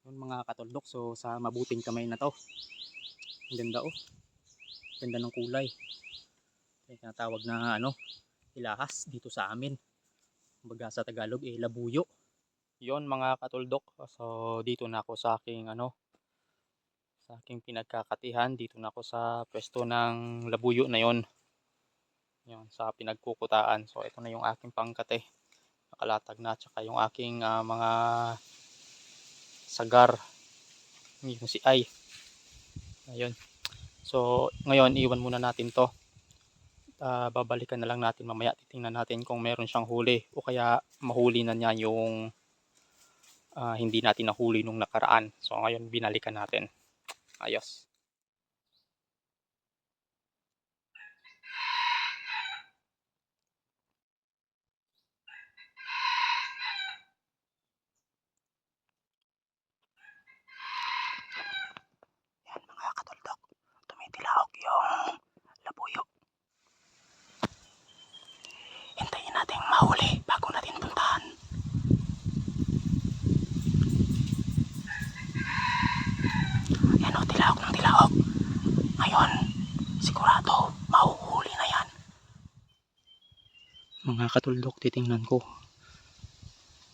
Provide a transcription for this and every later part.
Yun mga katuldok, so sa mabuting kamay na to. Ang ganda oh. Ganda ng kulay. Yung tinatawag na ilahas dito sa amin. Kumbaga sa Tagalog labuyo. Yon mga katuldok. So dito na ako sa aking sa aking pinagkakatihan. Dito na ako sa pwesto ng labuyo na yon. Yon sa pinagkukutaan. So ito na yung aking pangkate. Nakalatag na, tsaka yung aking mga sagar. Yung si Ay. Ayun. So ngayon iwan muna natin to. Babalikan na lang natin mamaya. Titingnan natin kung meron siyang huli o kaya mahuli na niya yung hindi natin nahuli nung nakaraan. So ngayon binalikan natin. Ayos. Yan mga katuldok. Tumitilaok yung labuyo. Hintayin natin mahuli bago natin puntahan. Yan o, tilaok ng tilaok. Ngayon, sigurado mahuhuli na yan. Mga katuldok, titingnan ko.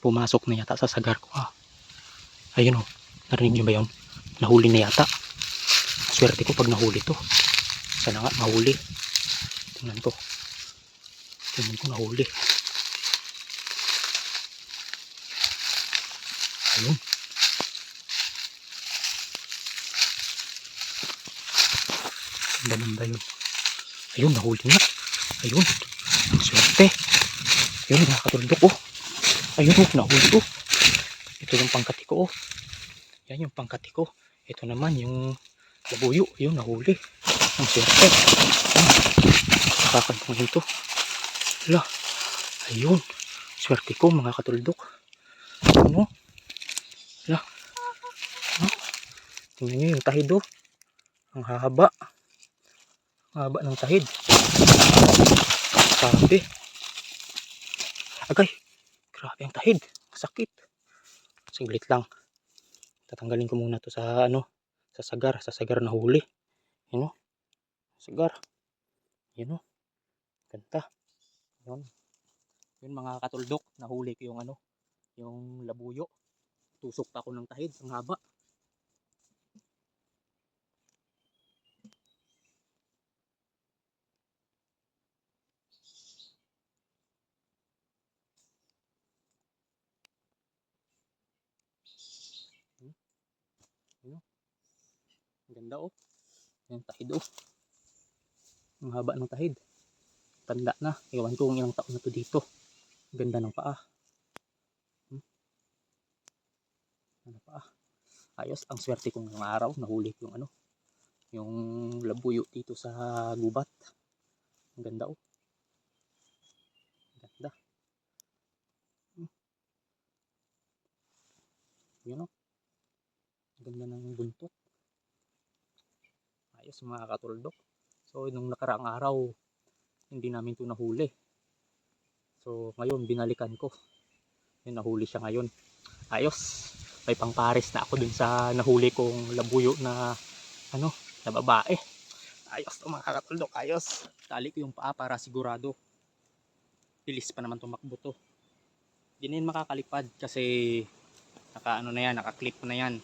Pumasok na yata sa sagar ko Ayun o, narinig nyo ba yun? Nahuli na yata. Swerte ko pag nahuli to. Sana nga mahuli. Tingnan ko. Tingnan ko nahuli. Ayun. Ganda yun. Ayun, nahuli na. Ayun. Ang swerte. Ayun, nakakatulog oh. Ayun oh, nahuli oh. Ito yung pangkati ko oh. Yan yung pangkati ko. Ito naman yung labuyo. Ayun, nahuli. Ang swerte. Kakan ko nito. Hala. Ayun. Swerte ko mga katuldok. Ano? Hala. Tingnan nyo yung tahid oh. Ang haba. Ang haba ng tahid. Sabi. Agay. Grabe ang tahid. Sakit. Saglit lang. Tatanggalin ko muna to sa sa sagar. Sa sagar na huli. Yun o. Sagar. Yun o. Ganda. Yun. Yun mga katuldok. Nahuli ko yung yung labuyo. Tusok pa ako ng tahid. Ang haba. Yun o. Ganda o. Yung tahid o. Ang haba ng tahid. Tanda na. Ewan ko kung ilang taon na to dito. Ganda ng paa. Ano pa? Ayos. Ang swerte kong ngayong araw. Nahuli ko yung yung labuyo dito sa gubat. Ang ganda oh. Ganda. Yun oh. Ganda ng buntot. Ayos mga katuldok. So nung nakaraang araw hindi namin ito nahuli. So ngayon binalikan ko. Yun, nahuli siya ngayon. Ayos. May pangpares na ako dun sa nahuli kong labuyo na na babae. Ayos to mga katuldok. Ayos. Tali ko yung paa para sigurado. Bilis pa naman tumakbo to. Hindi na yun makakalipad kasi naka na yan, naka-clip na yan.